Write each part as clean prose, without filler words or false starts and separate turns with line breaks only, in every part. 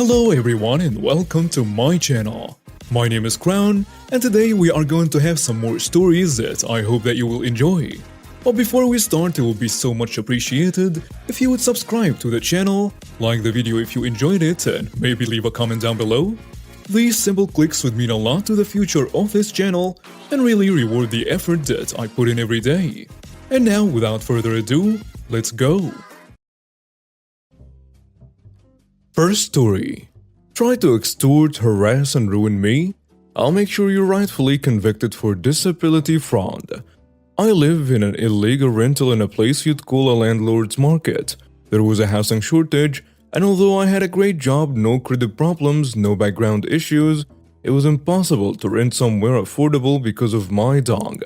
Hello everyone and welcome to my channel. My name is Crown and today we are going to have some more stories that I hope that you will enjoy. But before we start, it would be so much appreciated if you would subscribe to the channel, like the video if you enjoyed it, and maybe leave a comment down below. These simple clicks would mean a lot to the future of this channel and really reward the effort that I put in every day. And now, without further ado, let's go! First story. Try to extort, harass and ruin me? I'll make sure you're rightfully convicted for disability fraud. I live in an illegal rental in a place you'd call a landlord's market. There was a housing shortage, and although I had a great job, no credit problems, no background issues, it was impossible to rent somewhere affordable because of my dog.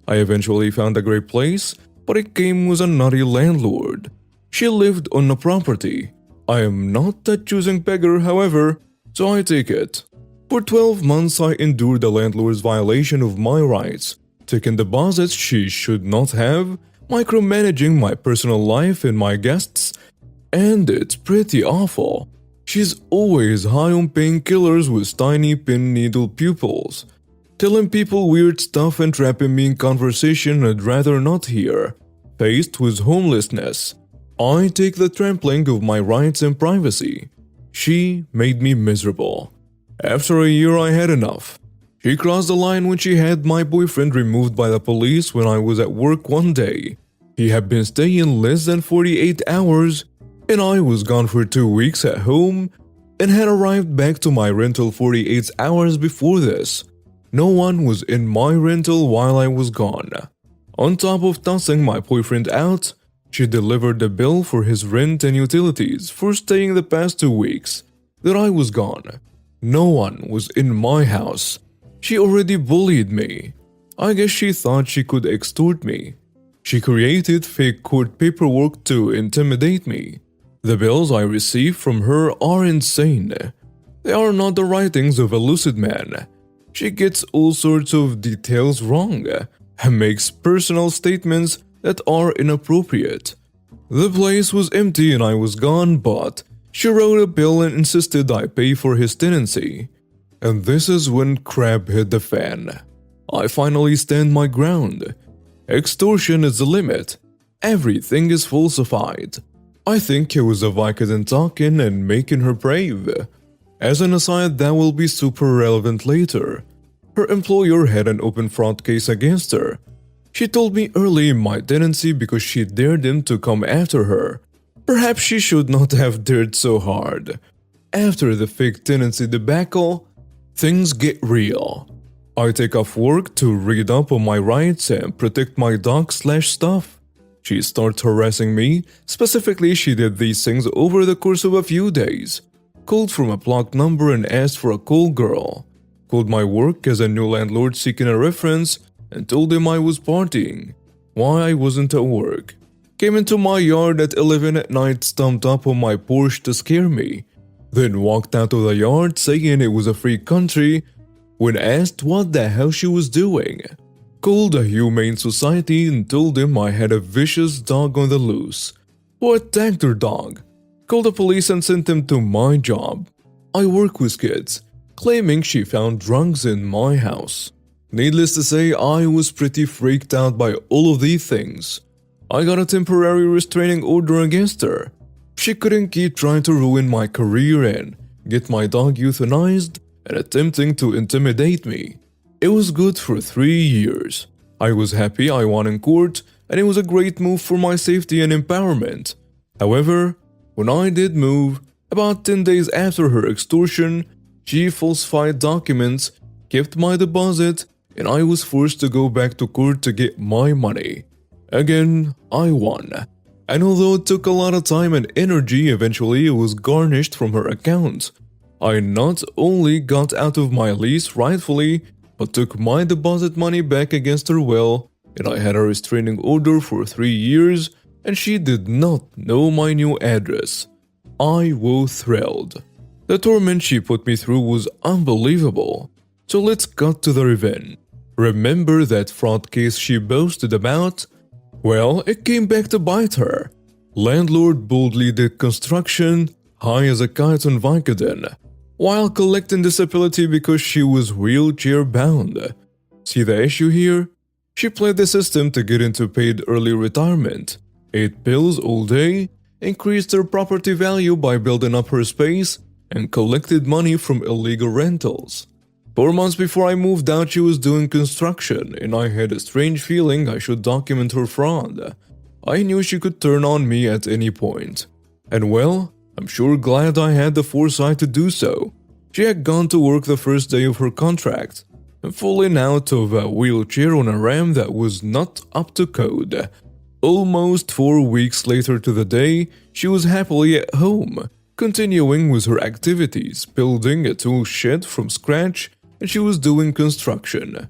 I eventually found a great place, but it came with a naughty landlord. She lived on the property. I am not a choosing beggar, however, so I take it. For 12 months I endured the landlord's violation of my rights, taking deposits she should not have, micromanaging my personal life and my guests, and it's pretty awful. She's always high on painkillers with tiny pin needle pupils, telling people weird stuff and trapping me in conversation I'd rather not hear. Faced with homelessness, I take the trampling of my rights and privacy. She made me miserable. After a year I had enough. She crossed the line when she had my boyfriend removed by the police when I was at work one day. He had been staying less than 48 hours, and I was gone for 2 weeks at home and had arrived back to my rental 48 hours before this. No one was in my rental while I was gone. On top of tossing my boyfriend out, she delivered the bill for his rent and utilities for staying the past 2 weeks that I was gone. No one was in my house. She already bullied me. I guess she thought she could extort me. She created fake court paperwork to intimidate me. The bills I receive from her are insane. They are not the writings of a lucid man. She gets all sorts of details wrong and makes personal statements that are inappropriate. The place was empty and I was gone, but she wrote a bill and insisted I pay for his tenancy. And this is when crap hit the fan. I finally stand my ground. Extortion is the limit. Everything is falsified. I think it was a Vicodin talking and making her brave. As an aside, that will be super relevant later. Her employer had an open fraud case against her. She told me early in my tenancy because she dared him to come after her. Perhaps she should not have dared so hard. After the fake tenancy debacle, things get real. I take off work to read up on my rights and protect my dog/stuff. She starts harassing me. Specifically, she did these things over the course of a few days. Called from a blocked number and asked for a call girl. Called my work as a new landlord seeking a reference and told him I was partying. Why I wasn't at work. Came into my yard at 11 at night, stomped up on my Porsche to scare me. Then walked out of the yard saying it was a free country when asked what the hell she was doing. Called a humane society and told them I had a vicious dog on the loose who attacked her dog. Called the police and sent them to my job. I work with kids, claiming she found drugs in my house. Needless to say, I was pretty freaked out by all of these things. I got a temporary restraining order against her. She couldn't keep trying to ruin my career and get my dog euthanized and attempting to intimidate me. It was good for 3 years. I was happy I won in court and it was a great move for my safety and empowerment. However, when I did move, about 10 days after her extortion, she falsified documents, kept my deposit, and I was forced to go back to court to get my money. Again, I won. And although it took a lot of time and energy, eventually it was garnished from her account. I not only got out of my lease rightfully, but took my deposit money back against her will, and I had a restraining order for 3 years, and she did not know my new address. I was thrilled. The torment she put me through was unbelievable. So let's cut to the revenge. Remember that fraud case she boasted about? Well, it came back to bite her. Landlord boldly did construction, high as a kite on Vicodin, while collecting disability because she was wheelchair bound. See the issue here? She played the system to get into paid early retirement, ate pills all day, increased her property value by building up her space, and collected money from illegal rentals. 4 months before I moved out, she was doing construction, and I had a strange feeling I should document her fraud. I knew she could turn on me at any point. And well, I'm sure glad I had the foresight to do so. She had gone to work the first day of her contract, and falling out of a wheelchair on a ramp that was not up to code. Almost 4 weeks later to the day, she was happily at home, continuing with her activities, building a tool shed from scratch, and she was doing construction.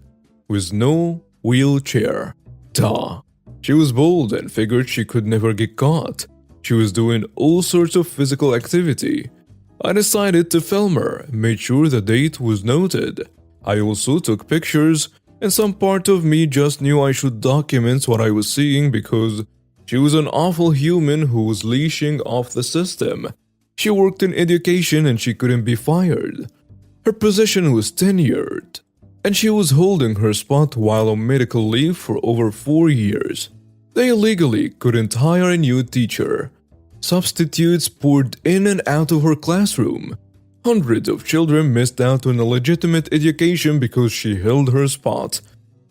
With no wheelchair. Duh. She was bold and figured she could never get caught. She was doing all sorts of physical activity. I decided to film her, made sure the date was noted. I also took pictures, and some part of me just knew I should document what I was seeing because she was an awful human who was leashing off the system. She worked in education and she couldn't be fired. Her position was tenured, and she was holding her spot while on medical leave for over 4 years. They illegally couldn't hire a new teacher. Substitutes poured in and out of her classroom. Hundreds of children missed out on a legitimate education because she held her spot.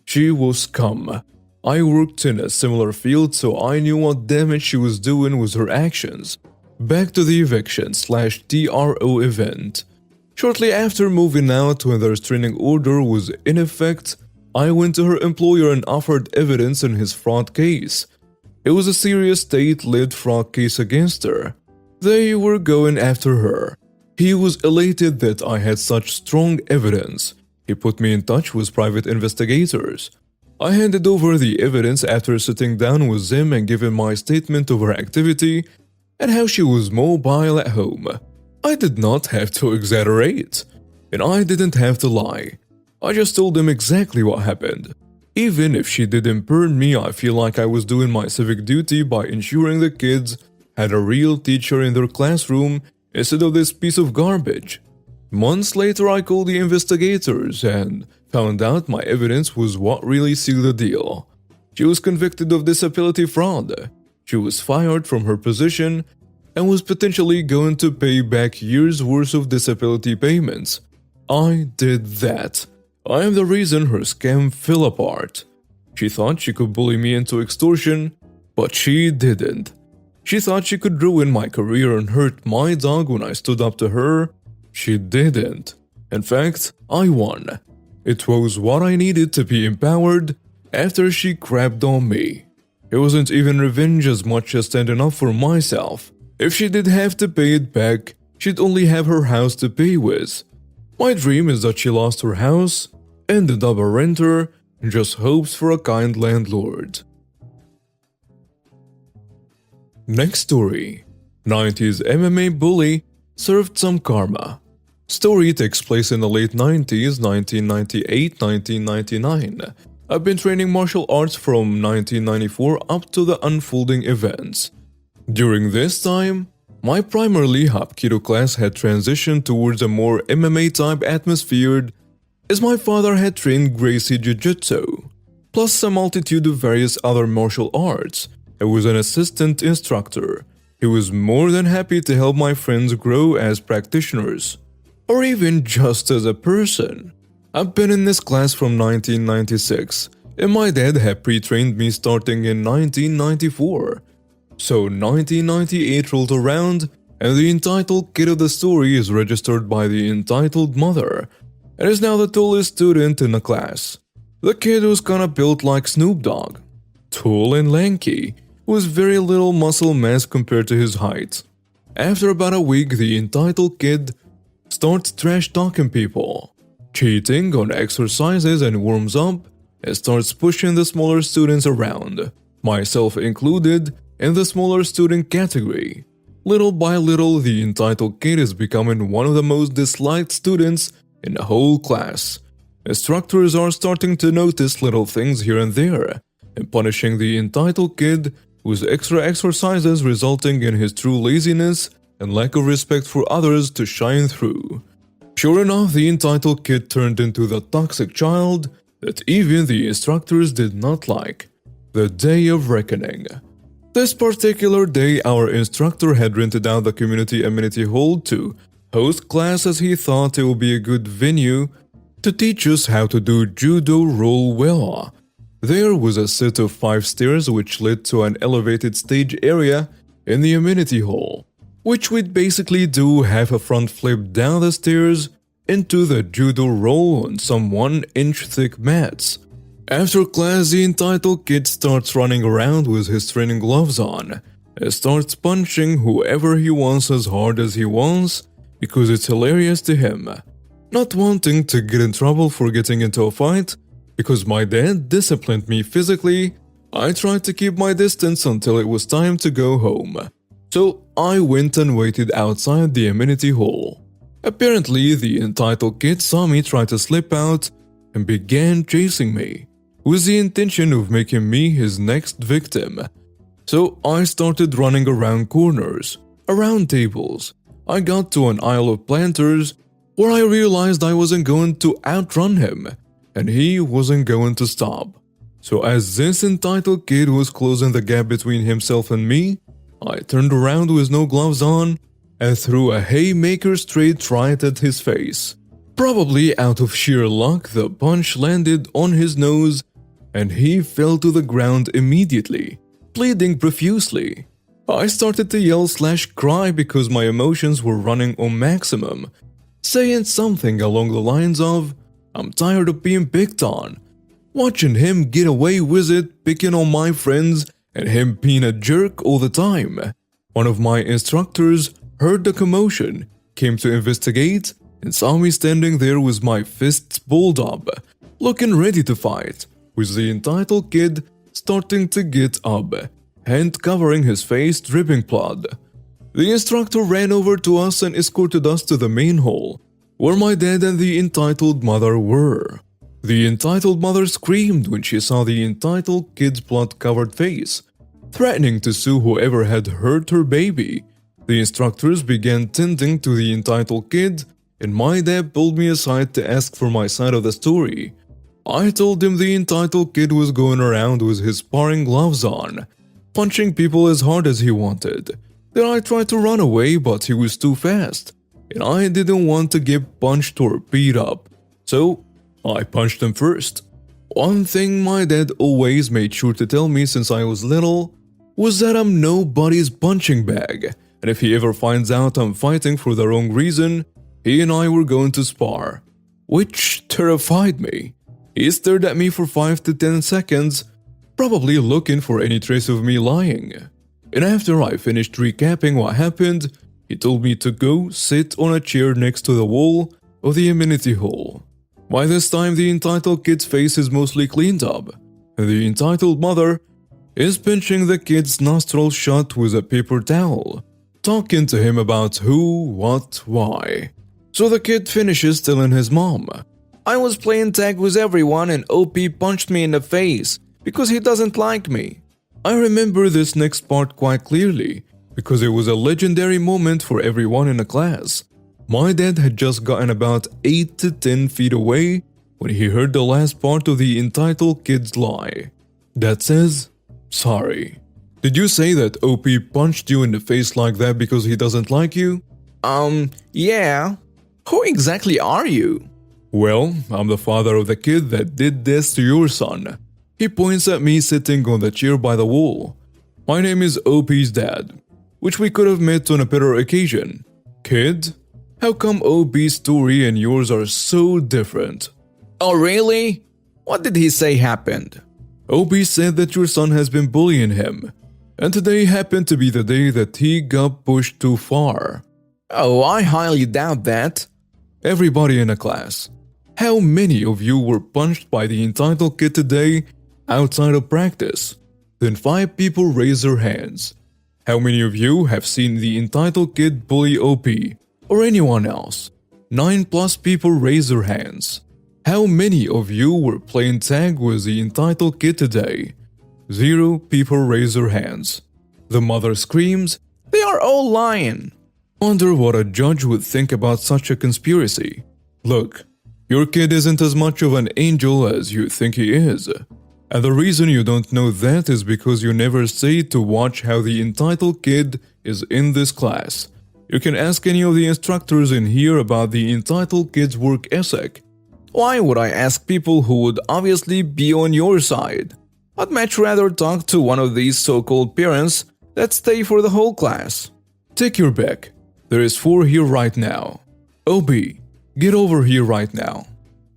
She was scum. I worked in a similar field, so I knew what damage she was doing with her actions. Back to the eviction/TRO event. Shortly after moving out, when the restraining order was in effect, I went to her employer and offered evidence in his fraud case. It was a serious state-led fraud case against her. They were going after her. He was elated that I had such strong evidence. He put me in touch with private investigators. I handed over the evidence after sitting down with them and giving my statement of her activity and how she was mobile at home. I did not have to exaggerate, and I didn't have to lie. I just told them exactly what happened. Even if she didn't burn me, I feel like I was doing my civic duty by ensuring the kids had a real teacher in their classroom instead of this piece of garbage. Months later, I called the investigators and found out my evidence was what really sealed the deal. She was convicted of disability fraud. She was fired from her position and was potentially going to pay back years' worth of disability payments. I did that. I am the reason her scam fell apart. She thought she could bully me into extortion, but she didn't. She thought she could ruin my career and hurt my dog when I stood up to her. She didn't. In fact, I won. It was what I needed to be empowered after she crapped on me. It wasn't even revenge as much as standing up for myself. If she did have to pay it back, she'd only have her house to pay with. My dream is that she lost her house, ended up a renter, and just hopes for a kind landlord. Next story. 90s MMA bully served some karma. Story takes place in the late 90s, 1998-1999. I've been training martial arts from 1994 up to the unfolding events. During this time, my primarily Hapkido class had transitioned towards a more MMA-type atmosphere as my father had trained Gracie Jiu-Jitsu, plus a multitude of various other martial arts. I was an assistant instructor. He was more than happy to help my friends grow as practitioners, or even just as a person. I've been in this class from 1996, and my dad had pre-trained me starting in 1994. So 1998 rolled around, and the entitled kid of the story is registered by the entitled mother, and is now the tallest student in the class. The kid was kinda built like Snoop Dogg, tall and lanky, with very little muscle mass compared to his height. After about a week, the entitled kid starts trash-talking people, cheating on exercises and warms up, and starts pushing the smaller students around, myself included, in the smaller student category. Little by little, the entitled kid is becoming one of the most disliked students in the whole class. Instructors are starting to notice little things here and there, and punishing the entitled kid with extra exercises, resulting in his true laziness and lack of respect for others to shine through. Sure enough, the entitled kid turned into the toxic child that even the instructors did not like. The day of reckoning. This particular day, our instructor had rented out the community amenity hall to host class as he thought it would be a good venue to teach us how to do judo roll well. There was a set of 5 stairs which led to an elevated stage area in the amenity hall, which we'd basically do half a front flip down the stairs into the judo roll on some 1-inch thick mats. After class, the entitled kid starts running around with his training gloves on and starts punching whoever he wants as hard as he wants because it's hilarious to him. Not wanting to get in trouble for getting into a fight, because my dad disciplined me physically, I tried to keep my distance until it was time to go home. So I went and waited outside the amenity hall. Apparently, the entitled kid saw me try to slip out and began chasing me, with the intention of making me his next victim. So I started running around corners, around tables. I got to an aisle of planters where I realized I wasn't going to outrun him, and he wasn't going to stop. So as this entitled kid was closing the gap between himself and me, I turned around with no gloves on and threw a haymaker straight right at his face. Probably out of sheer luck, the punch landed on his nose and he fell to the ground immediately, bleeding profusely. I started to yell/cry because my emotions were running on maximum, saying something along the lines of, "I'm tired of being picked on." Watching him get away with it, picking on my friends, and him being a jerk all the time. One of my instructors heard the commotion, came to investigate, and saw me standing there with my fists balled up, looking ready to fight, with the entitled kid starting to get up, hand covering his face, dripping blood. The instructor ran over to us and escorted us to the main hall, where my dad and the entitled mother were. The entitled mother screamed when she saw the entitled kid's blood-covered face, threatening to sue whoever had hurt her baby. The instructors began tending to the entitled kid, and my dad pulled me aside to ask for my side of the story. I told him the entitled kid was going around with his sparring gloves on, punching people as hard as he wanted. Then I tried to run away, but he was too fast, and I didn't want to get punched or beat up, so I punched him first. One thing my dad always made sure to tell me since I was little was that I'm nobody's punching bag, and if he ever finds out I'm fighting for the wrong reason, he and I were going to spar, which terrified me. He stared at me for 5 to 10 seconds, probably looking for any trace of me lying. And after I finished recapping what happened, he told me to go sit on a chair next to the wall of the amenity hall. By this time, the entitled kid's face is mostly cleaned up, and the entitled mother is pinching the kid's nostrils shut with a paper towel, talking to him about who, what, why. So the kid finishes telling his mom, "I was playing tag with everyone and OP punched me in the face because he doesn't like me." I remember this next part quite clearly because it was a legendary moment for everyone in the class. My dad had just gotten about 8 to 10 feet away when he heard the last part of the entitled kid's lie. Dad says, "Sorry. Did you say that OP punched you in the face like that because he doesn't like you?"
Yeah. Who exactly are you?"
"Well, I'm the father of the kid that did this to your son." He points at me sitting on the chair by the wall. "My name is OP's dad, which we could have met on a better occasion. Kid, how come OP's story and yours are so different?"
"Oh, really? What did he say happened?"
"OP said that your son has been bullying him, and today happened to be the day that he got pushed too far."
"Oh, I highly doubt that."
Everybody in the class, how many of you were punched by the entitled kid today outside of practice? Then 5 people raise their hands. How many of you have seen the entitled kid bully OP or anyone else? 9+ people raise their hands. How many of you were playing tag with the entitled kid today? 0 people raise their hands. The mother screams,
"They are all lying."
Wonder what a judge would think about such a conspiracy. Look, your kid isn't as much of an angel as you think he is. And the reason you don't know that is because you never stayed to watch how the entitled kid is in this class. You can ask any of the instructors in here about the entitled kid's work ethic.
Why would I ask people who would obviously be on your side? I'd much rather talk to one of these so-called parents that stay for the whole class.
Take your pick. There is 4 here right now. OB, get over here right now.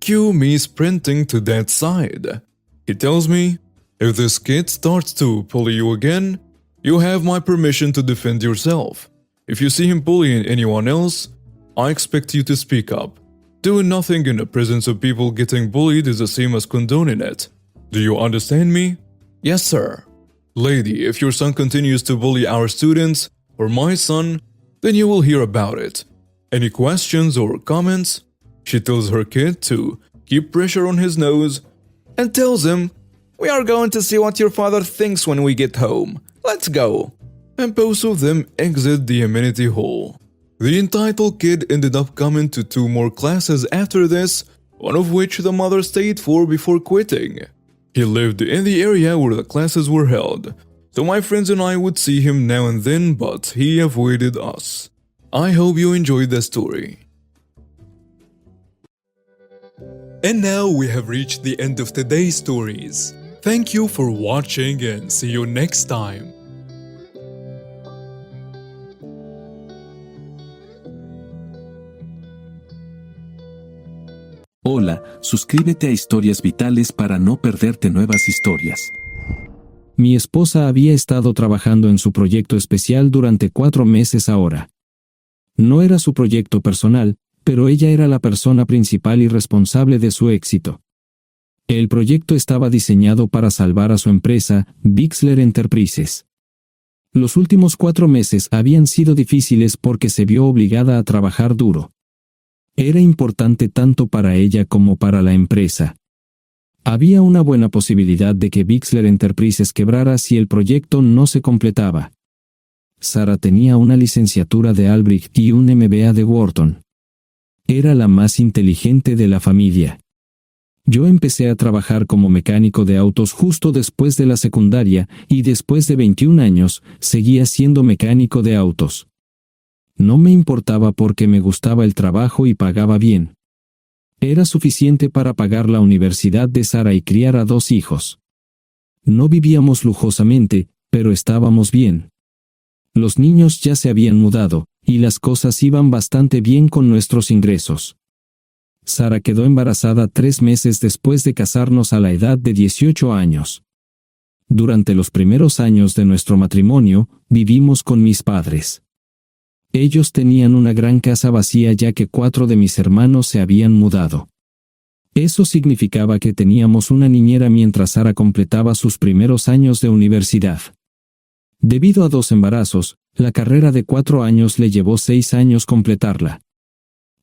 Cue me sprinting to that side. He tells me, if this kid starts to bully you again, you have my permission to defend yourself. If you see him bullying anyone else, I expect you to speak up. Doing nothing in the presence of people getting bullied is the same as condoning it. Do you understand me?
Yes, sir.
Lady, if your son continues to bully our students, or my son, then you will hear about it. Any questions or comments? She tells her kid to keep pressure on his nose
And tells him, we are going to see what your father thinks when we get home. Let's go.
And both of them exit the amenity hall. The entitled kid ended up coming to 2 more classes after this, one of which the mother stayed for before quitting. He lived in the area where the classes were held, so my friends and I would see him now and then, but he avoided us. I hope you enjoyed the story. And now we have reached the end of today's stories. Thank you for watching and see you next time.
Hola, suscríbete a Historias Vitales para no perderte nuevas historias.
Mi esposa había estado trabajando en su proyecto especial durante 4 meses ahora. No era su proyecto personal, pero ella era la persona principal y responsable de su éxito. El proyecto estaba diseñado para salvar a su empresa, Bixler Enterprises. Los últimos 4 meses habían sido difíciles porque se vio obligada a trabajar duro. Era importante tanto para ella como para la empresa. Había una buena posibilidad de que Bixler Enterprises quebrara si el proyecto no se completaba. Sara tenía una licenciatura de Albrecht y un MBA de Wharton. Era la más inteligente de la familia. Yo empecé a trabajar como mecánico de autos justo después de la secundaria y después de 21 años seguía siendo mecánico de autos. No me importaba porque me gustaba el trabajo y pagaba bien. Era suficiente para pagar la universidad de Sara y criar a 2 hijos. No vivíamos lujosamente, pero estábamos bien. Los niños ya se habían mudado, y las cosas iban bastante bien con nuestros ingresos. Sara quedó embarazada 3 meses después de casarnos a la edad de 18 años. Durante los primeros años de nuestro matrimonio, vivimos con mis padres. Ellos tenían una gran casa vacía ya que 4 de mis hermanos se habían mudado. Eso significaba que teníamos una niñera mientras Sara completaba sus primeros años de universidad. Debido a 2 embarazos, la carrera de 4 años le llevó 6 años completarla.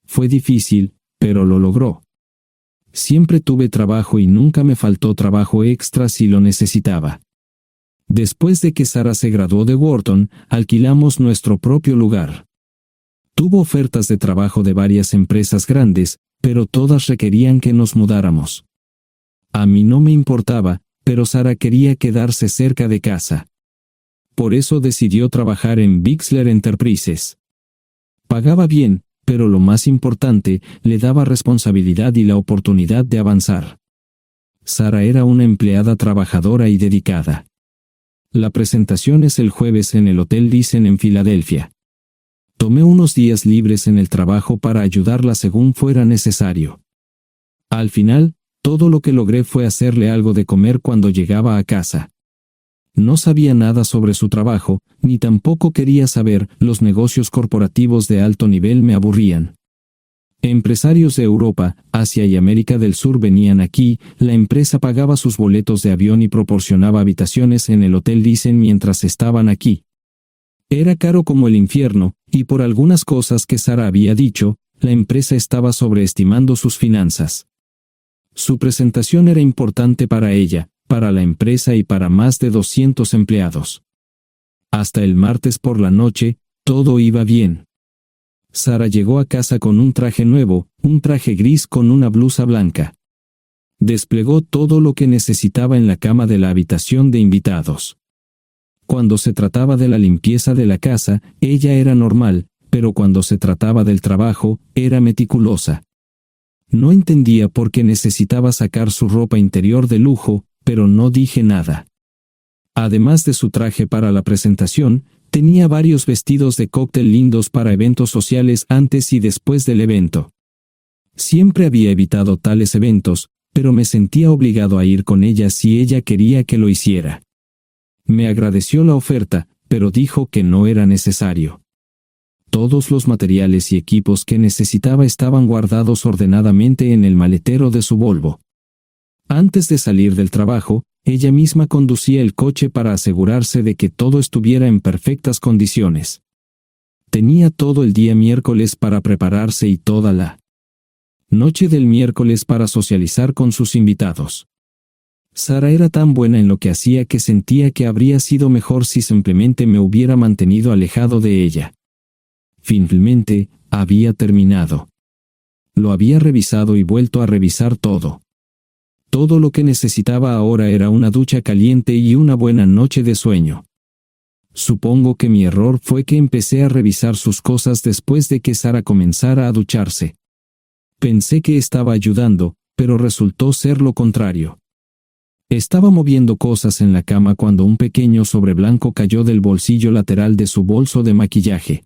Fue difícil, pero lo logró. Siempre tuve trabajo y nunca me faltó trabajo extra si lo necesitaba. Después de que Sara se graduó de Wharton, alquilamos nuestro propio lugar. Tuvo ofertas de trabajo de varias empresas grandes, pero todas requerían que nos mudáramos. A mí no me importaba, pero Sara quería quedarse cerca de casa. Por eso decidió trabajar en Bixler Enterprises. Pagaba bien, pero lo más importante, le daba responsabilidad y la oportunidad de avanzar. Sara era una empleada trabajadora y dedicada. La presentación es el jueves en el Hotel Thyssen en Filadelfia. Tomé unos días libres en el trabajo para ayudarla según fuera necesario. Al final, todo lo que logré fue hacerle algo de comer cuando llegaba a casa. No sabía nada sobre su trabajo, ni tampoco quería saber, los negocios corporativos de alto nivel me aburrían. Empresarios de Europa, Asia y América del Sur venían aquí, la empresa pagaba sus boletos de avión y proporcionaba habitaciones en el Hotel Thyssen mientras estaban aquí. Era caro como el infierno, y por algunas cosas que Sara había dicho, la empresa estaba sobreestimando sus finanzas. Su presentación era importante para ella, para la empresa y para más de 200 empleados. Hasta el martes por la noche, todo iba bien. Sara llegó a casa con un traje nuevo, un traje gris con una blusa blanca. Desplegó todo lo que necesitaba en la cama de la habitación de invitados. Cuando se trataba de la limpieza de la casa, ella era normal, pero cuando se trataba del trabajo, era meticulosa. No entendía por qué necesitaba sacar su ropa interior de lujo, pero no dije nada. Además de su traje para la presentación, tenía varios vestidos de cóctel lindos para eventos sociales antes y después del evento. Siempre había evitado tales eventos, pero me sentía obligado a ir con ella si ella quería que lo hiciera. Me agradeció la oferta, pero dijo que no era necesario. Todos los materiales y equipos que necesitaba estaban guardados ordenadamente en el maletero de su Volvo. Antes de salir del trabajo, ella misma conducía el coche para asegurarse de que todo estuviera en perfectas condiciones. Tenía todo el día miércoles para prepararse y toda la noche del miércoles para socializar con sus invitados. Sara era tan buena en lo que hacía que sentía que habría sido mejor si simplemente me hubiera mantenido alejado de ella. Finalmente, había terminado. Lo había revisado y vuelto a revisar todo. Todo lo que necesitaba ahora era una ducha caliente y una buena noche de sueño. Supongo que mi error fue que empecé a revisar sus cosas después de que Sara comenzara a ducharse. Pensé que estaba ayudando, pero resultó ser lo contrario. Estaba moviendo cosas en la cama cuando un pequeño sobre blanco cayó del bolsillo lateral de su bolso de maquillaje.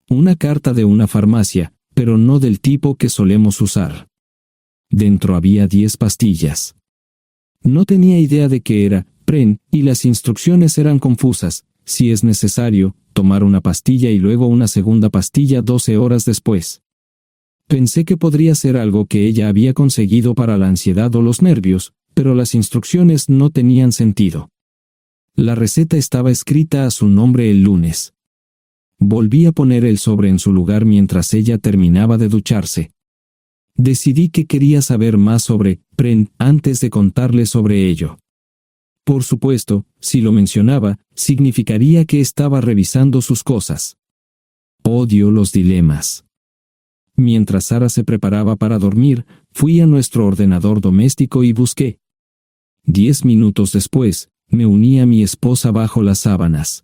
Una carta de una farmacia, pero no del tipo que solemos usar. Dentro había 10 pastillas. No tenía idea de qué era, Pren, y las instrucciones eran confusas. Si es necesario, tomar una pastilla y luego una segunda pastilla 12 horas después. Pensé que podría ser algo que ella había conseguido para la ansiedad o los nervios, pero las instrucciones no tenían sentido. La receta estaba escrita a su nombre el lunes. Volví a poner el sobre en su lugar mientras ella terminaba de ducharse. Decidí que quería saber más sobre Pren antes de contarle sobre ello. Por supuesto, si lo mencionaba, significaría que estaba revisando sus cosas. Odio los dilemas. Mientras Sara se preparaba para dormir, fui a nuestro ordenador doméstico y busqué. 10 minutos después, me uní a mi esposa bajo las sábanas.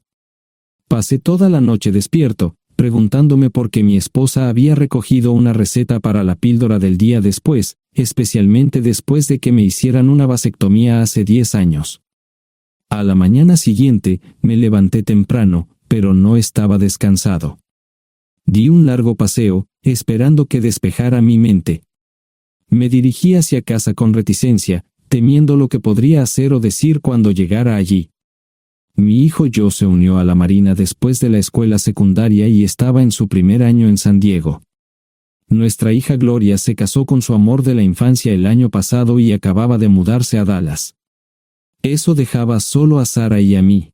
Pasé toda la noche despierto, preguntándome por qué mi esposa había recogido una receta para la píldora del día después, especialmente después de que me hicieran una vasectomía hace 10 años. A la mañana siguiente, me levanté temprano, pero no estaba descansado. Di un largo paseo, esperando que despejara mi mente. Me dirigí hacia casa con reticencia, temiendo lo que podría hacer o decir cuando llegara allí. Mi hijo Joe se unió a la Marina después de la escuela secundaria y estaba en su primer año en San Diego. Nuestra hija Gloria se casó con su amor de la infancia el año pasado y acababa de mudarse a Dallas. Eso dejaba solo a Sara y a mí.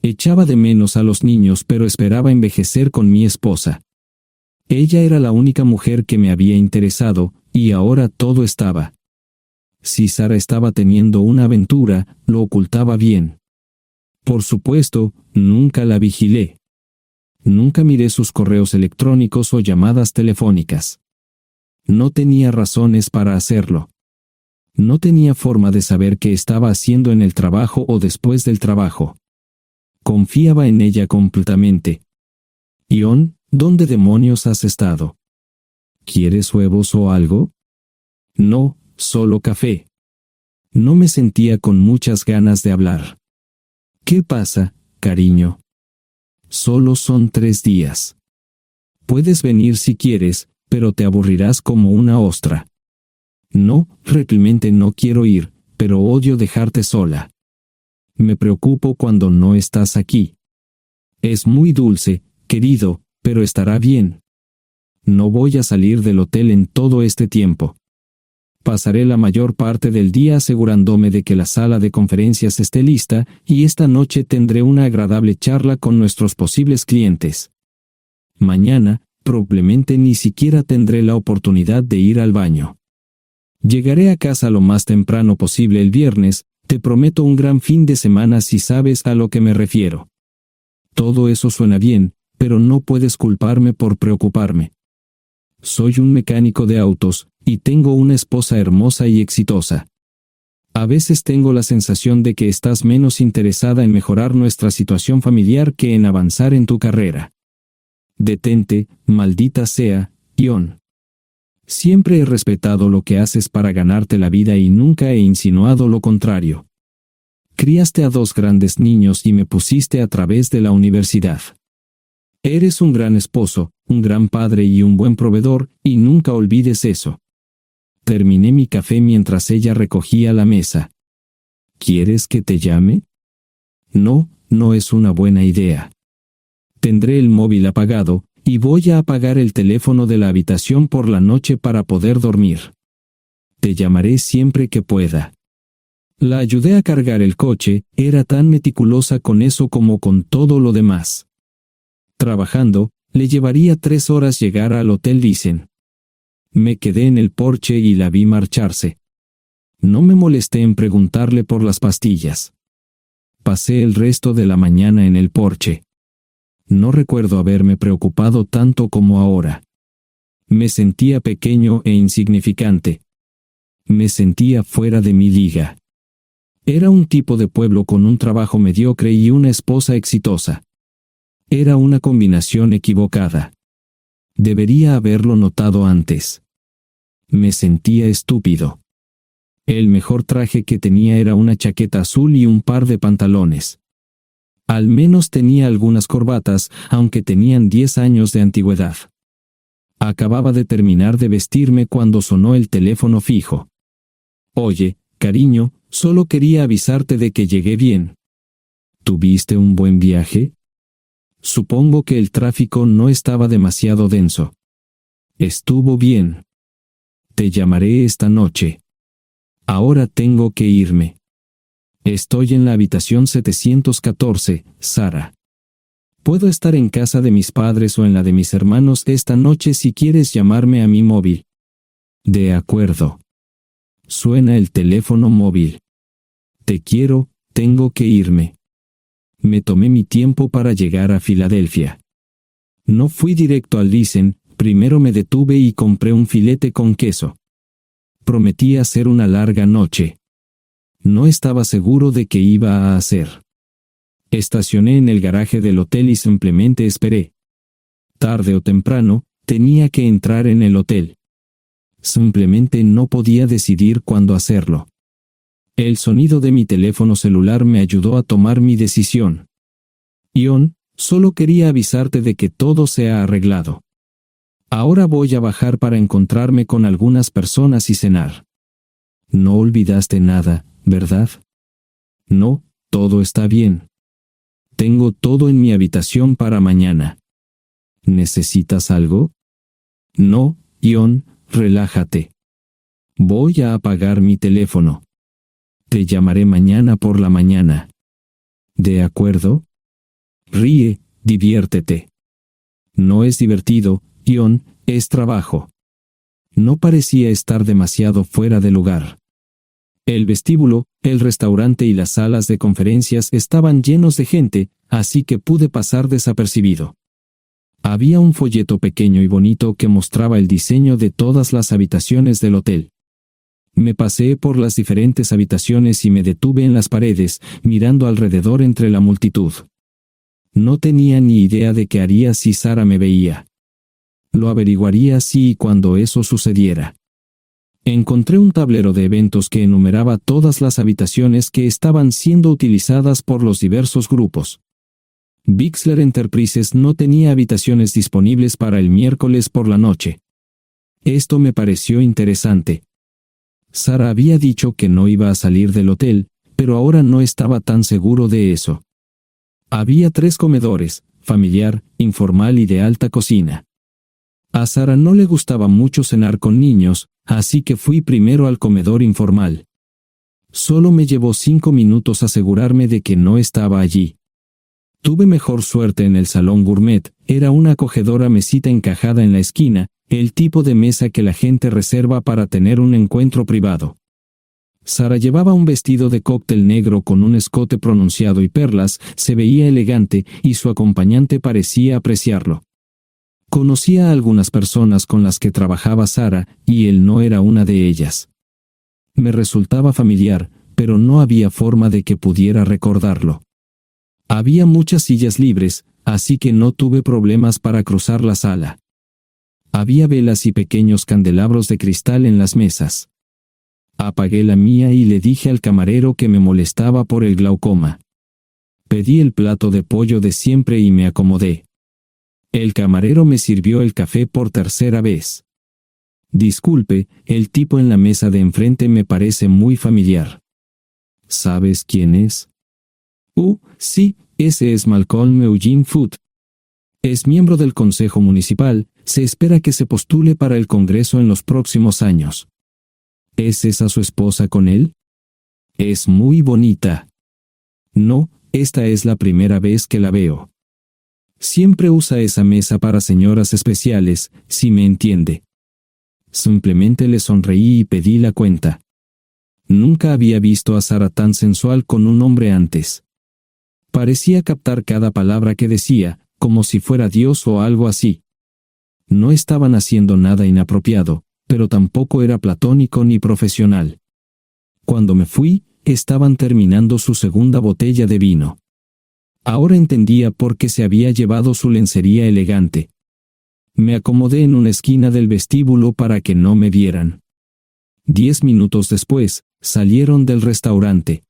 Echaba de menos a los niños, pero esperaba envejecer con mi esposa. Ella era la única mujer que me había interesado, y ahora todo estaba. Si Sara estaba teniendo una aventura, lo ocultaba bien. Por supuesto, nunca la vigilé. Nunca miré sus correos electrónicos o llamadas telefónicas. No tenía razones para hacerlo. No tenía forma de saber qué estaba haciendo en el trabajo o después del trabajo. Confiaba en ella completamente. Ion, ¿dónde demonios has estado? ¿Quieres huevos o algo? No, solo café. No me sentía con muchas ganas de hablar. ¿Qué pasa, cariño? Solo son 3 días. Puedes venir si quieres, pero te aburrirás como una ostra. No, realmente no quiero ir, pero odio dejarte sola. Me preocupo cuando no estás aquí. Es muy dulce, querido, pero estará bien. No voy a salir del hotel en todo este tiempo. Pasaré la mayor parte del día asegurándome de que la sala de conferencias esté lista, y esta noche tendré una agradable charla con nuestros posibles clientes. Mañana, probablemente ni siquiera tendré la oportunidad de ir al baño. Llegaré a casa lo más temprano posible el viernes, te prometo un gran fin de semana si sabes a lo que me refiero. Todo eso suena bien, pero no puedes culparme por preocuparme. Soy un mecánico de autos, y tengo una esposa hermosa y exitosa. A veces tengo la sensación de que estás menos interesada en mejorar nuestra situación familiar que en avanzar en tu carrera. Detente, maldita sea, Ion. Siempre he respetado lo que haces para ganarte la vida y nunca he insinuado lo contrario. Criaste a 2 grandes niños y me pusiste a través de la universidad. Eres un gran esposo, un gran padre y un buen proveedor, y nunca olvides eso. Terminé mi café mientras ella recogía la mesa. ¿Quieres que te llame? No, no es una buena idea. Tendré el móvil apagado, y voy a apagar el teléfono de la habitación por la noche para poder dormir. Te llamaré siempre que pueda. La ayudé a cargar el coche, era tan meticulosa con eso como con todo lo demás. Trabajando, le llevaría 3 horas llegar al Hotel Lysen. Me quedé en el porche y la vi marcharse. No me molesté en preguntarle por las pastillas. Pasé el resto de la mañana en el porche. No recuerdo haberme preocupado tanto como ahora. Me sentía pequeño e insignificante. Me sentía fuera de mi liga. Era un tipo de pueblo con un trabajo mediocre y una esposa exitosa. Era una combinación equivocada. Debería haberlo notado antes. Me sentía estúpido. El mejor traje que tenía era una chaqueta azul y un par de pantalones. Al menos tenía algunas corbatas, aunque tenían 10 años de antigüedad. Acababa de terminar de vestirme cuando sonó el teléfono fijo. Oye, cariño, solo quería avisarte de que llegué bien. ¿Tuviste un buen viaje? Supongo que el tráfico no estaba demasiado denso. Estuvo bien. Te llamaré esta noche. Ahora tengo que irme. Estoy en la habitación 714, Sara. Puedo estar en casa de mis padres o en la de mis hermanos esta noche si quieres llamarme a mi móvil. De acuerdo. Suena el teléfono móvil. Te quiero, tengo que irme. Me tomé mi tiempo para llegar a Filadelfia. No fui directo al Lysen, primero me detuve y compré un filete con queso. Prometí hacer una larga noche. No estaba seguro de qué iba a hacer. Estacioné en el garaje del hotel y simplemente esperé. Tarde o temprano, tenía que entrar en el hotel. Simplemente no podía decidir cuándo hacerlo. El sonido de mi teléfono celular me ayudó a tomar mi decisión. Ion, solo quería avisarte de que todo se ha arreglado. Ahora voy a bajar para encontrarme con algunas personas y cenar. No olvidaste nada, ¿verdad? No, todo está bien. Tengo todo en mi habitación para mañana. ¿Necesitas algo? No, Ion, relájate. Voy a apagar mi teléfono. Te llamaré mañana por la mañana. ¿De acuerdo? Ríe, diviértete. No es divertido, Ion, es trabajo. No parecía estar demasiado fuera de lugar. El vestíbulo, el restaurante y las salas de conferencias estaban llenos de gente, así que pude pasar desapercibido. Había un folleto pequeño y bonito que mostraba el diseño de todas las habitaciones del hotel. Me paseé por las diferentes habitaciones y me detuve en las paredes, mirando alrededor entre la multitud. No tenía ni idea de qué haría si Sara me veía. Lo averiguaría si y cuando eso sucediera. Encontré un tablero de eventos que enumeraba todas las habitaciones que estaban siendo utilizadas por los diversos grupos. Bixler Enterprises no tenía habitaciones disponibles para el miércoles por la noche. Esto me pareció interesante. Sara había dicho que no iba a salir del hotel, pero ahora no estaba tan seguro de eso. Había 3 comedores, familiar, informal y de alta cocina. A Sara no le gustaba mucho cenar con niños, así que fui primero al comedor informal. Solo me llevó 5 minutos asegurarme de que no estaba allí. Tuve mejor suerte en el salón gourmet, era una acogedora mesita encajada en la esquina, el tipo de mesa que la gente reserva para tener un encuentro privado. Sara llevaba un vestido de cóctel negro con un escote pronunciado y perlas, se veía elegante y su acompañante parecía apreciarlo. Conocía a algunas personas con las que trabajaba Sara y él no era una de ellas. Me resultaba familiar, pero no había forma de que pudiera recordarlo. Había muchas sillas libres, así que no tuve problemas para cruzar la sala. Había velas y pequeños candelabros de cristal en las mesas. Apagué la mía y le dije al camarero que me molestaba por el glaucoma. Pedí el plato de pollo de siempre y me acomodé. El camarero me sirvió el café por tercera vez. Disculpe, el tipo en la mesa de enfrente me parece muy familiar. ¿Sabes quién es? Sí, ese es Malcolm Eugene Foote. Es miembro del Consejo Municipal, se espera que se postule para el Congreso en los próximos años. ¿Es esa su esposa con él? Es muy bonita. No, esta es la primera vez que la veo. Siempre usa esa mesa para señoras especiales, si me entiende. Simplemente le sonreí y pedí la cuenta. Nunca había visto a Sara tan sensual con un hombre antes. Parecía captar cada palabra que decía, como si fuera Dios o algo así. No estaban haciendo nada inapropiado, pero tampoco era platónico ni profesional. Cuando me fui, estaban terminando su segunda botella de vino. Ahora entendía por qué se había llevado su lencería elegante. Me acomodé en una esquina del vestíbulo para que no me vieran. 10 minutos después, salieron del restaurante.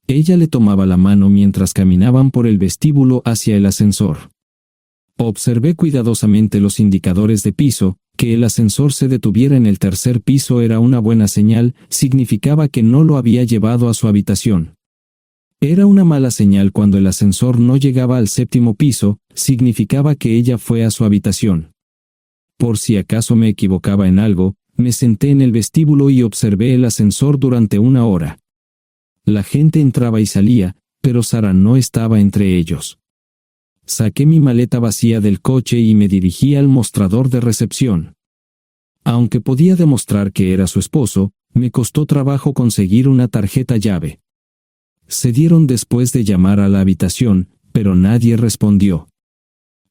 Ella le tomaba la mano mientras caminaban por el vestíbulo hacia el ascensor. Observé cuidadosamente los indicadores de piso. Que el ascensor se detuviera en el tercer piso era una buena señal, significaba que no lo había llevado a su habitación. Era una mala señal cuando el ascensor no llegaba al séptimo piso, significaba que ella fue a su habitación. Por si acaso me equivocaba en algo, me senté en el vestíbulo y observé el ascensor durante 1 hora. La gente entraba y salía, pero Sara no estaba entre ellos. Saqué mi maleta vacía del coche y me dirigí al mostrador de recepción. Aunque podía demostrar que era su esposo, me costó trabajo conseguir una tarjeta llave. Se dieron después de llamar a la habitación, pero nadie respondió.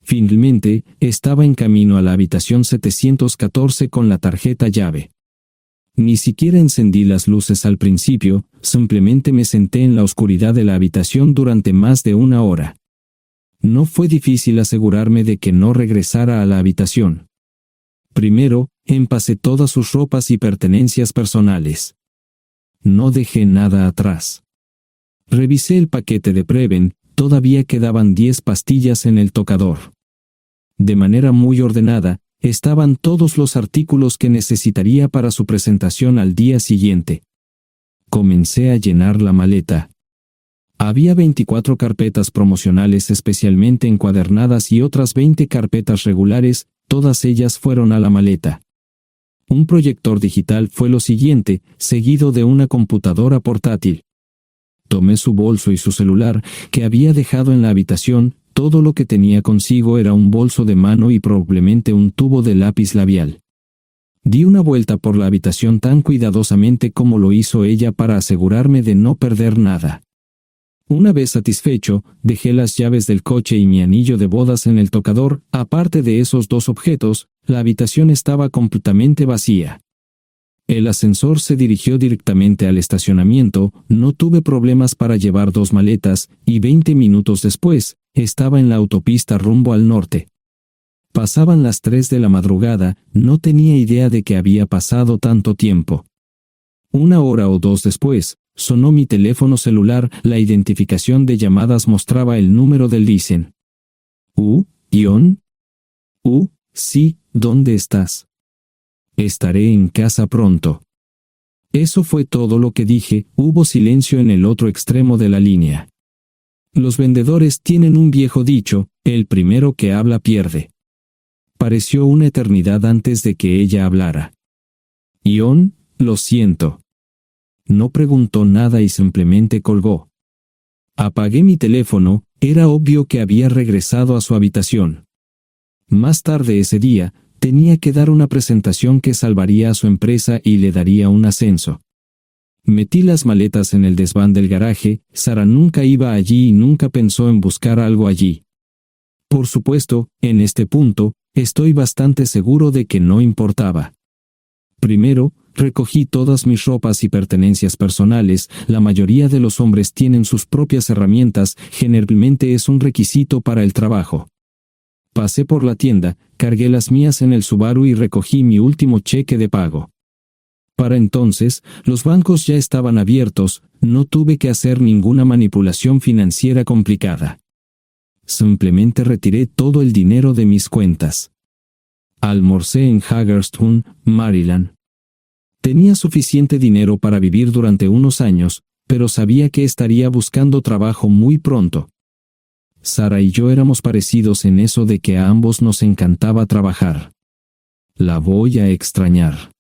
Finalmente, estaba en camino a la habitación 714 con la tarjeta llave. Ni siquiera encendí las luces al principio, simplemente me senté en la oscuridad de la habitación durante más de 1 hora. No fue difícil asegurarme de que no regresara a la habitación. Primero, empacé todas sus ropas y pertenencias personales. No dejé nada atrás. Revisé el paquete de Preven, todavía quedaban 10 pastillas en el tocador. De manera muy ordenada, estaban todos los artículos que necesitaría para su presentación al día siguiente. Comencé a llenar la maleta. Había 24 carpetas promocionales especialmente encuadernadas y otras 20 carpetas regulares, todas ellas fueron a la maleta. Un proyector digital fue lo siguiente, seguido de una computadora portátil. Tomé su bolso y su celular, que había dejado en la habitación. Todo lo que tenía consigo era un bolso de mano y probablemente un tubo de lápiz labial. Di una vuelta por la habitación tan cuidadosamente como lo hizo ella para asegurarme de no perder nada. Una vez satisfecho, dejé las llaves del coche y mi anillo de bodas en el tocador. Aparte de esos 2 objetos, la habitación estaba completamente vacía. El ascensor se dirigió directamente al estacionamiento, no tuve problemas para llevar 2 maletas, y 20 minutos después, estaba en la autopista rumbo al norte. Pasaban las 3 de la madrugada, no tenía idea de que había pasado tanto tiempo. 1 hora o 2 después, sonó mi teléfono celular, la identificación de llamadas mostraba el número del Listen. ¿Ion? Sí, ¿dónde estás? Estaré en casa pronto. Eso fue todo lo que dije. Hubo silencio en el otro extremo de la línea. Los vendedores tienen un viejo dicho, el primero que habla pierde. Pareció una eternidad antes de que ella hablara. Ion, lo siento. No preguntó nada y simplemente colgó. Apagué mi teléfono, era obvio que había regresado a su habitación. Más tarde ese día, tenía que dar una presentación que salvaría a su empresa y le daría un ascenso. Metí las maletas en el desván del garaje. Sara nunca iba allí y nunca pensó en buscar algo allí. Por supuesto, en este punto, estoy bastante seguro de que no importaba. Primero, recogí todas mis ropas y pertenencias personales. La mayoría de los hombres tienen sus propias herramientas, generalmente es un requisito para el trabajo. Pasé por la tienda, cargué las mías en el Subaru y recogí mi último cheque de pago. Para entonces, los bancos ya estaban abiertos, no tuve que hacer ninguna manipulación financiera complicada. Simplemente retiré todo el dinero de mis cuentas. Almorcé en Hagerstown, Maryland. Tenía suficiente dinero para vivir durante unos años, pero sabía que estaría buscando trabajo muy pronto. Sara y yo éramos parecidos en eso de que a ambos nos encantaba trabajar. La voy a extrañar.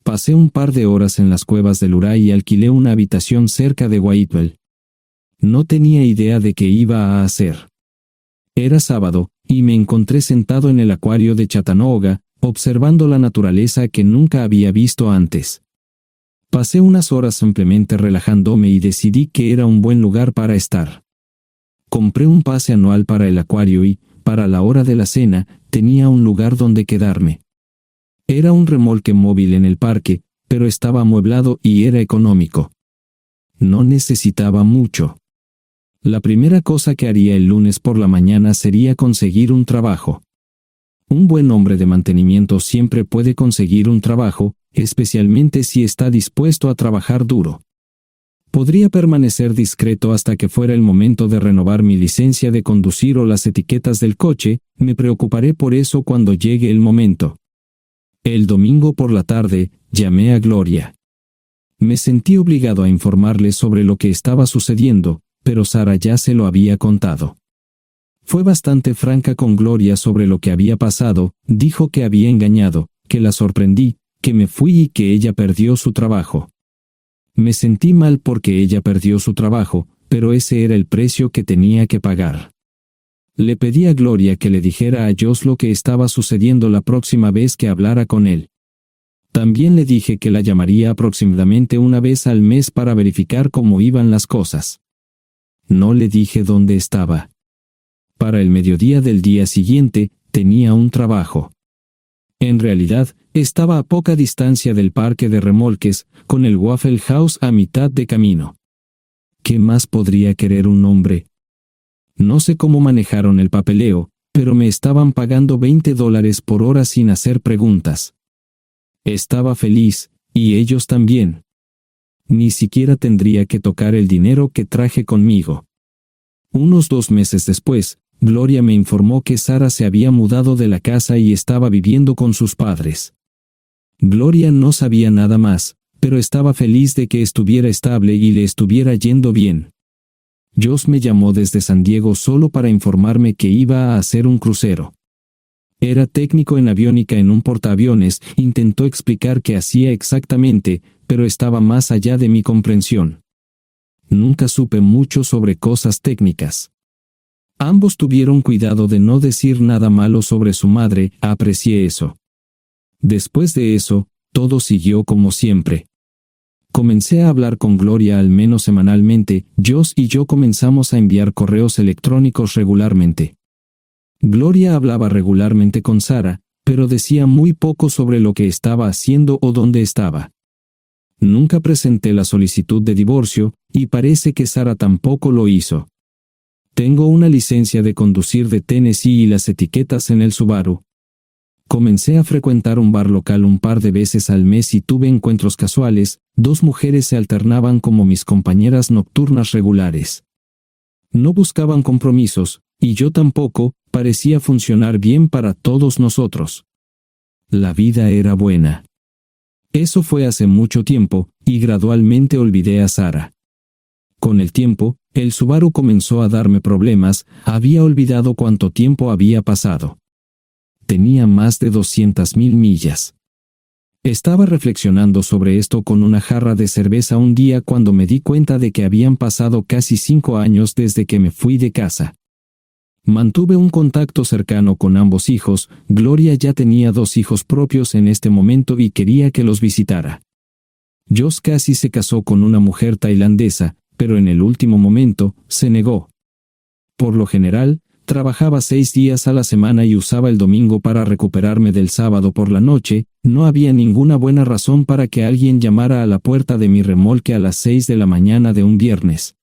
Pasé un par de horas en las cuevas del Uray y alquilé una habitación cerca de Whitewell. No tenía idea de qué iba a hacer. Era sábado, y me encontré sentado en el acuario de Chattanooga, observando la naturaleza que nunca había visto antes. Pasé unas horas simplemente relajándome y decidí que era un buen lugar para estar. Compré un pase anual para el acuario y, para la hora de la cena, tenía un lugar donde quedarme. Era un remolque móvil en el parque, pero estaba amueblado y era económico. No necesitaba mucho. La primera cosa que haría el lunes por la mañana sería conseguir un trabajo. Un buen hombre de mantenimiento siempre puede conseguir un trabajo, especialmente si está dispuesto a trabajar duro. Podría permanecer discreto hasta que fuera el momento de renovar mi licencia de conducir o las etiquetas del coche. Me preocuparé por eso cuando llegue el momento. El domingo por la tarde, llamé a Gloria. Me sentí obligado a informarle sobre lo que estaba sucediendo, pero Sara ya se lo había contado. Fue bastante franca con Gloria sobre lo que había pasado. Dijo que había engañado, que la sorprendí, que me fui y que ella perdió su trabajo. Me sentí mal porque ella perdió su trabajo, pero ese era el precio que tenía que pagar. Le pedí a Gloria que le dijera a Josh lo que estaba sucediendo la próxima vez que hablara con él. También le dije que la llamaría aproximadamente una vez al mes para verificar cómo iban las cosas. No le dije dónde estaba. Para el mediodía del día siguiente, tenía un trabajo. En realidad, estaba a poca distancia del parque de remolques, con el Waffle House a mitad de camino. ¿Qué más podría querer un hombre? No sé cómo manejaron el papeleo, pero me estaban pagando $20 por hora sin hacer preguntas. Estaba feliz, y ellos también. Ni siquiera tendría que tocar el dinero que traje conmigo. Unos 2 meses después, Gloria me informó que Sara se había mudado de la casa y estaba viviendo con sus padres. Gloria no sabía nada más, pero estaba feliz de que estuviera estable y le estuviera yendo bien. Josh me llamó desde San Diego solo para informarme que iba a hacer un crucero. Era técnico en aviónica en un portaaviones. Intentó explicar qué hacía exactamente, pero estaba más allá de mi comprensión. Nunca supe mucho sobre cosas técnicas. Ambos tuvieron cuidado de no decir nada malo sobre su madre. Aprecié eso. Después de eso, todo siguió como siempre. Comencé a hablar con Gloria al menos semanalmente. Josh y yo comenzamos a enviar correos electrónicos regularmente. Gloria hablaba regularmente con Sara, pero decía muy poco sobre lo que estaba haciendo o dónde estaba. Nunca presenté la solicitud de divorcio, y parece que Sara tampoco lo hizo. Tengo una licencia de conducir de Tennessee y las etiquetas en el Subaru. Comencé a frecuentar un bar local un par de veces al mes y tuve encuentros casuales. 2 mujeres se alternaban como mis compañeras nocturnas regulares. No buscaban compromisos, y yo tampoco. Parecía funcionar bien para todos nosotros. La vida era buena. Eso fue hace mucho tiempo, y gradualmente olvidé a Sara. Con el tiempo, el Subaru comenzó a darme problemas. Había olvidado cuánto tiempo había pasado. Tenía más de 200,000 millas. Estaba reflexionando sobre esto con una jarra de cerveza un día cuando me di cuenta de que habían pasado casi 5 años desde que me fui de casa. Mantuve un contacto cercano con ambos hijos. Gloria ya tenía 2 hijos propios en este momento y quería que los visitara. Josh casi se casó con una mujer tailandesa, pero en el último momento, se negó. Por lo general, trabajaba 6 días a la semana y usaba el domingo para recuperarme del sábado por la noche. No había ninguna buena razón para que alguien llamara a la puerta de mi remolque a las 6 de la mañana de un viernes.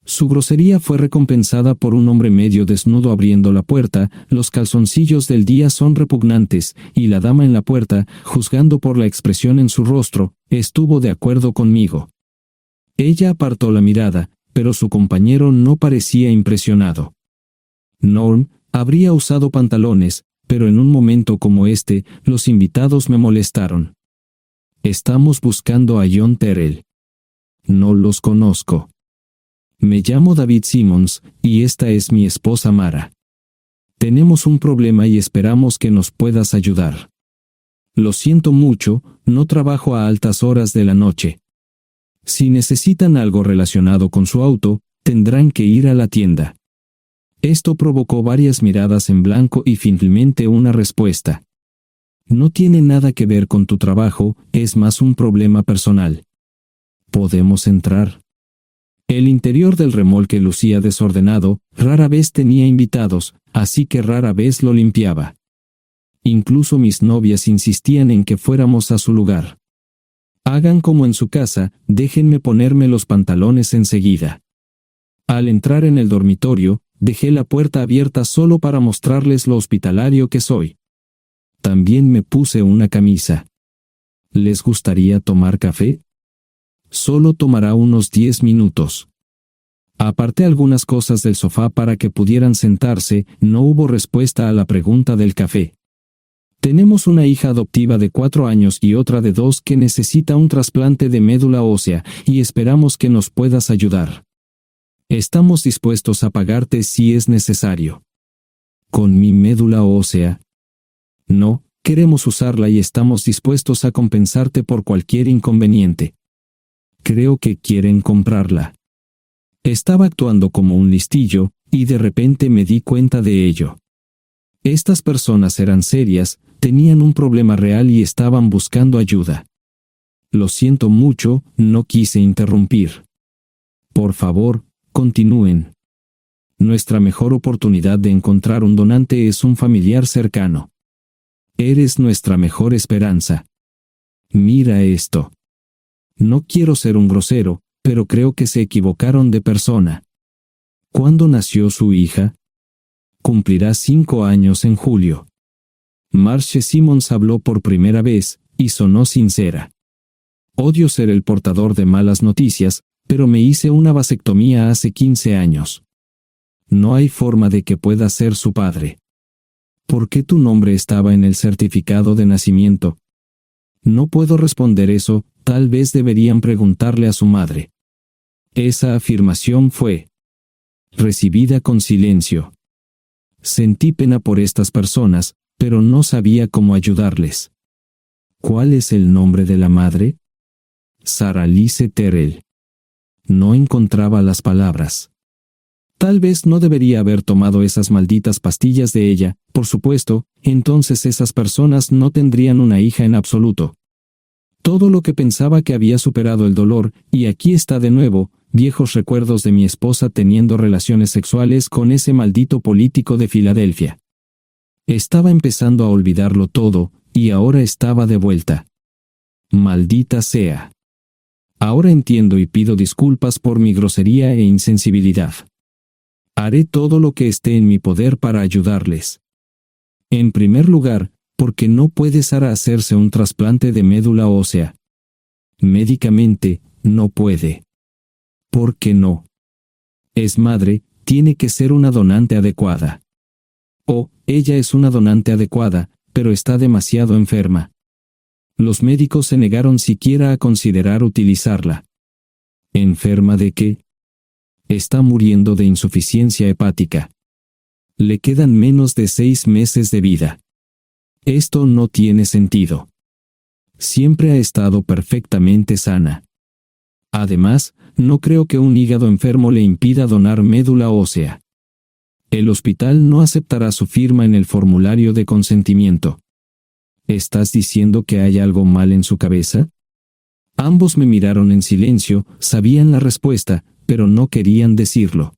Su grosería fue recompensada por un hombre medio desnudo abriendo la puerta. Los calzoncillos del día son repugnantes, y la dama en la puerta, juzgando por la expresión en su rostro, estuvo de acuerdo conmigo. Ella apartó la mirada, pero su compañero no parecía impresionado. Norm habría usado pantalones, pero en un momento como este, los invitados me molestaron. Estamos buscando a John Terrell. No los conozco. Me llamo David Simmons, y esta es mi esposa Mara. Tenemos un problema y esperamos que nos puedas ayudar. Lo siento mucho, no trabajo a altas horas de la noche. Si necesitan algo relacionado con su auto, tendrán que ir a la tienda. Esto provocó varias miradas en blanco y finalmente una respuesta. No tiene nada que ver con tu trabajo, es más un problema personal. ¿Podemos entrar? El interior del remolque lucía desordenado, rara vez tenía invitados, así que rara vez lo limpiaba. Incluso mis novias insistían en que fuéramos a su lugar. Hagan como en su casa, déjenme ponerme los pantalones enseguida. Al entrar en el dormitorio, dejé la puerta abierta solo para mostrarles lo hospitalario que soy. También me puse una camisa. ¿Les gustaría tomar café? Solo tomará unos 10 minutos. Aparté algunas cosas del sofá para que pudieran sentarse. No hubo respuesta a la pregunta del café. Tenemos una hija adoptiva de 4 años y otra de 2 que necesita un trasplante de médula ósea, y esperamos que nos puedas ayudar. Estamos dispuestos a pagarte si es necesario. ¿Con mi médula ósea? No, queremos usarla y estamos dispuestos a compensarte por cualquier inconveniente. Creo que quieren comprarla. Estaba actuando como un listillo, y de repente me di cuenta de ello. Estas personas eran serias, tenían un problema real y estaban buscando ayuda. Lo siento mucho, no quise interrumpir. Por favor, continúen. Nuestra mejor oportunidad de encontrar un donante es un familiar cercano. Eres nuestra mejor esperanza. Mira esto. No quiero ser un grosero, pero creo que se equivocaron de persona. ¿Cuándo nació su hija? Cumplirá 5 años en julio. Marche Simmons habló por primera vez, y sonó sincera. Odio ser el portador de malas noticias, pero me hice una vasectomía hace 15 años. No hay forma de que pueda ser su padre. ¿Por qué tu nombre estaba en el certificado de nacimiento? No puedo responder eso, tal vez deberían preguntarle a su madre. Esa afirmación fue recibida con silencio. Sentí pena por estas personas, pero no sabía cómo ayudarles. ¿Cuál es el nombre de la madre? Sarah Lise Terrell. No encontraba las palabras. Tal vez no debería haber tomado esas malditas pastillas de ella, por supuesto, entonces esas personas no tendrían una hija en absoluto. Todo lo que pensaba que había superado el dolor, y aquí está de nuevo, viejos recuerdos de mi esposa teniendo relaciones sexuales con ese maldito político de Filadelfia. Estaba empezando a olvidarlo todo, y ahora estaba de vuelta. Maldita sea. Ahora entiendo y pido disculpas por mi grosería e insensibilidad. Haré todo lo que esté en mi poder para ayudarles. En primer lugar, porque no puede Sara hacerse un trasplante de médula ósea. Médicamente, no puede. ¿Por qué no? Es madre, tiene que ser una donante adecuada. Oh, ella es una donante adecuada, pero está demasiado enferma. Los médicos se negaron siquiera a considerar utilizarla. ¿Enferma de qué? Está muriendo de insuficiencia hepática. Le quedan menos de 6 meses de vida. Esto no tiene sentido. Siempre ha estado perfectamente sana. Además, no creo que un hígado enfermo le impida donar médula ósea. El hospital no aceptará su firma en el formulario de consentimiento. ¿Estás diciendo que hay algo mal en su cabeza? Ambos me miraron en silencio, sabían la respuesta, pero no querían decirlo.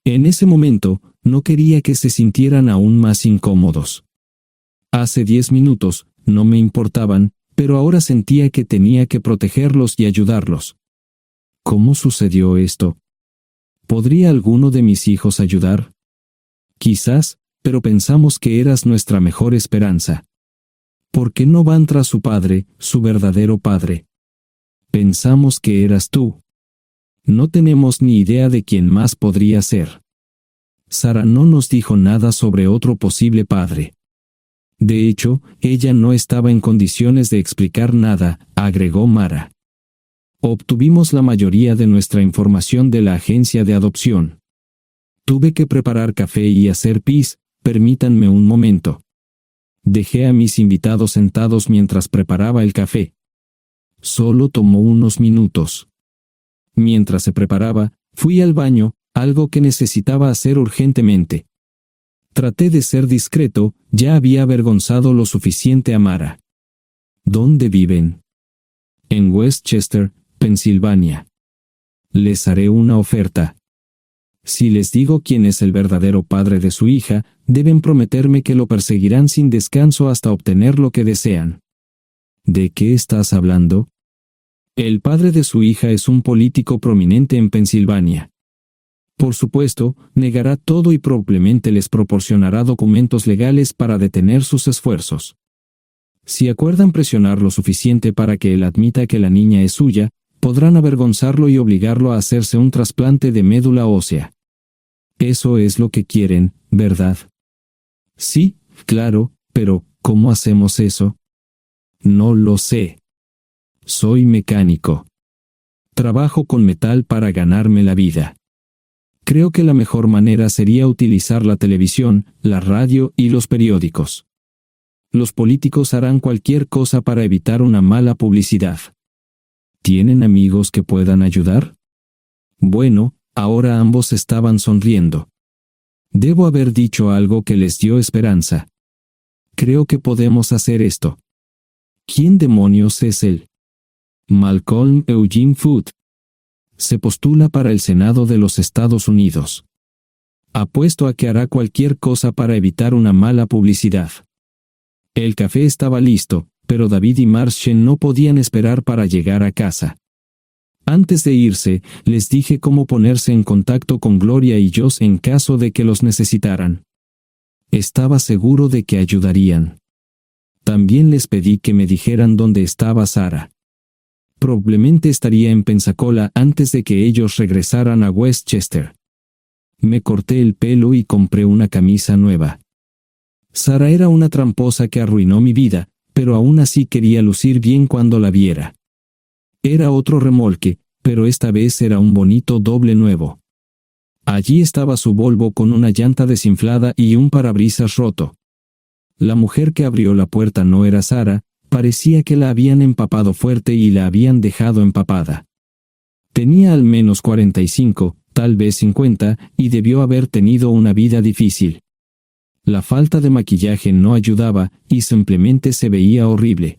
En ese momento, no quería que se sintieran aún más incómodos. Hace 10 minutos, no me importaban, pero ahora sentía que tenía que protegerlos y ayudarlos. ¿Cómo sucedió esto? ¿Podría alguno de mis hijos ayudar? Quizás, pero pensamos que eras nuestra mejor esperanza. ¿Por qué no van tras su padre, su verdadero padre? Pensamos que eras tú. No tenemos ni idea de quién más podría ser. Sara no nos dijo nada sobre otro posible padre. De hecho, ella no estaba en condiciones de explicar nada, agregó Mara. Obtuvimos la mayoría de nuestra información de la agencia de adopción. Tuve que preparar café y hacer pis, permítanme un momento. Dejé a mis invitados sentados mientras preparaba el café. Solo tomó unos minutos. Mientras se preparaba, fui al baño, algo que necesitaba hacer urgentemente. Traté de ser discreto, ya había avergonzado lo suficiente a Mara. ¿Dónde viven? En Westchester, Pensilvania. Les haré una oferta. Si les digo quién es el verdadero padre de su hija, deben prometerme que lo perseguirán sin descanso hasta obtener lo que desean. ¿De qué estás hablando? El padre de su hija es un político prominente en Pensilvania. Por supuesto, negará todo y probablemente les proporcionará documentos legales para detener sus esfuerzos. Si acuerdan presionar lo suficiente para que él admita que la niña es suya, podrán avergonzarlo y obligarlo a hacerse un trasplante de médula ósea. Eso es lo que quieren, ¿verdad? Sí, claro, pero ¿cómo hacemos eso? No lo sé. Soy mecánico. Trabajo con metal para ganarme la vida. Creo que la mejor manera sería utilizar la televisión, la radio y los periódicos. Los políticos harán cualquier cosa para evitar una mala publicidad. ¿Tienen amigos que puedan ayudar? Bueno, ahora ambos estaban sonriendo. Debo haber dicho algo que les dio esperanza. Creo que podemos hacer esto. ¿Quién demonios es él? Malcolm Eugene Foote. Se postula para el Senado de los Estados Unidos. Apuesto a que hará cualquier cosa para evitar una mala publicidad. El café estaba listo, pero David y Marchen no podían esperar para llegar a casa. Antes de irse, les dije cómo ponerse en contacto con Gloria y Josh en caso de que los necesitaran. Estaba seguro de que ayudarían. También les pedí que me dijeran dónde estaba Sara. Probablemente estaría en Pensacola antes de que ellos regresaran a Westchester. Me corté el pelo y compré una camisa nueva. Sara era una tramposa que arruinó mi vida, pero aún así quería lucir bien cuando la viera. Era otro remolque, pero esta vez era un bonito doble nuevo. Allí estaba su Volvo con una llanta desinflada y un parabrisas roto. La mujer que abrió la puerta no era Sara, parecía que la habían empapado fuerte y la habían dejado empapada. Tenía al menos 45, tal vez 50, y debió haber tenido una vida difícil. La falta de maquillaje no ayudaba, y simplemente se veía horrible.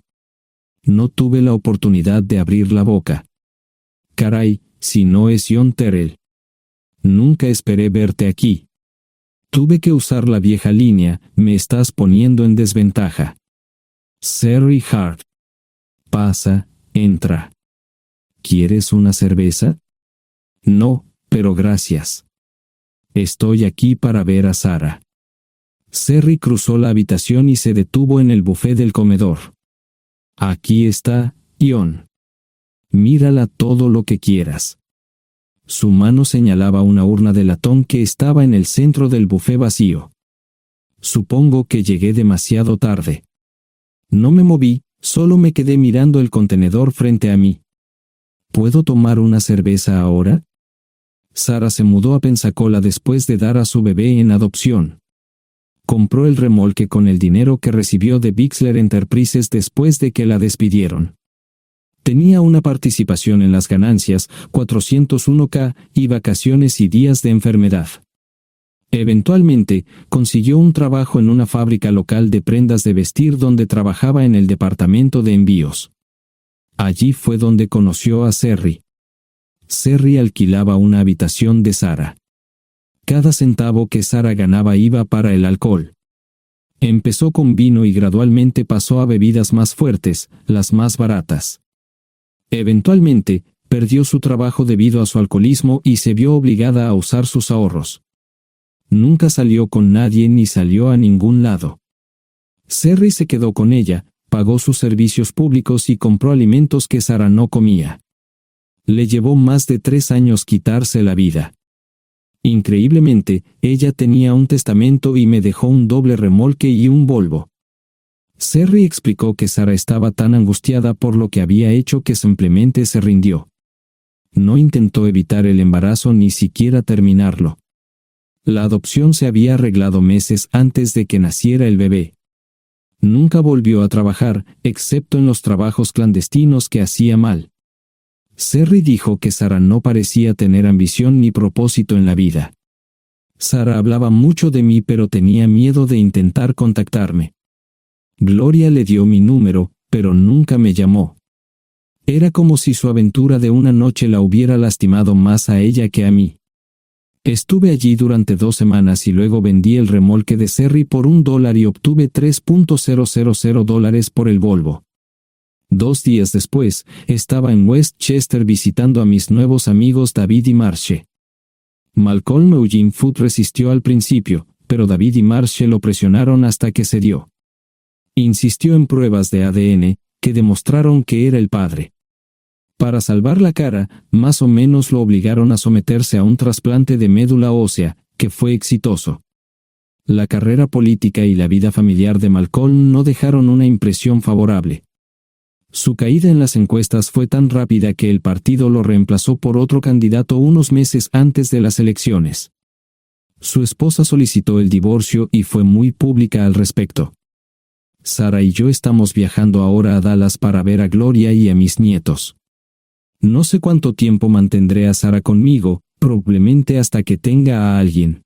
No tuve la oportunidad de abrir la boca. Caray, si no es John Terrell. Nunca esperé verte aquí. Tuve que usar la vieja línea, me estás poniendo en desventaja. Sherry Hart. Pasa, entra. ¿Quieres una cerveza? No, pero gracias. Estoy aquí para ver a Sara. Sherry cruzó la habitación y se detuvo en el buffet del comedor. Aquí está, John. Mírala todo lo que quieras. Su mano señalaba una urna de latón que estaba en el centro del buffet vacío. Supongo que llegué demasiado tarde. No me moví, solo me quedé mirando el contenedor frente a mí. ¿Puedo tomar una cerveza ahora? Sara se mudó a Pensacola después de dar a su bebé en adopción. Compró el remolque con el dinero que recibió de Bixler Enterprises después de que la despidieron. Tenía una participación en las ganancias, 401k, y vacaciones y días de enfermedad. Eventualmente, consiguió un trabajo en una fábrica local de prendas de vestir donde trabajaba en el departamento de envíos. Allí fue donde conoció a Serry. Serry alquilaba una habitación de Sara. Cada centavo que Sara ganaba iba para el alcohol. Empezó con vino y gradualmente pasó a bebidas más fuertes, las más baratas. Eventualmente, perdió su trabajo debido a su alcoholismo y se vio obligada a usar sus ahorros. Nunca salió con nadie ni salió a ningún lado. Serry se quedó con ella, pagó sus servicios públicos y compró alimentos que Sara no comía. Le llevó más de 3 años quitarse la vida. Increíblemente, ella tenía un testamento y me dejó un doble remolque y un Volvo. Serry explicó que Sara estaba tan angustiada por lo que había hecho que simplemente se rindió. No intentó evitar el embarazo ni siquiera terminarlo. La adopción se había arreglado meses antes de que naciera el bebé. Nunca volvió a trabajar, excepto en los trabajos clandestinos que hacía mal. Serry dijo que Sara no parecía tener ambición ni propósito en la vida. Sara hablaba mucho de mí pero tenía miedo de intentar contactarme. Gloria le dio mi número, pero nunca me llamó. Era como si su aventura de una noche la hubiera lastimado más a ella que a mí. Estuve allí durante 2 semanas y luego vendí el remolque de Serry por $1 y obtuve $3,000 por el Volvo. 2 días después, estaba en Westchester visitando a mis nuevos amigos David y Marche. Malcolm Eugene Foot resistió al principio, pero David y Marche lo presionaron hasta que cedió. Insistió en pruebas de ADN, que demostraron que era el padre. Para salvar la cara, más o menos lo obligaron a someterse a un trasplante de médula ósea, que fue exitoso. La carrera política y la vida familiar de Malcolm no dejaron una impresión favorable. Su caída en las encuestas fue tan rápida que el partido lo reemplazó por otro candidato unos meses antes de las elecciones. Su esposa solicitó el divorcio y fue muy pública al respecto. Sara y yo estamos viajando ahora a Dallas para ver a Gloria y a mis nietos. No sé cuánto tiempo mantendré a Sara conmigo, probablemente hasta que tenga a alguien.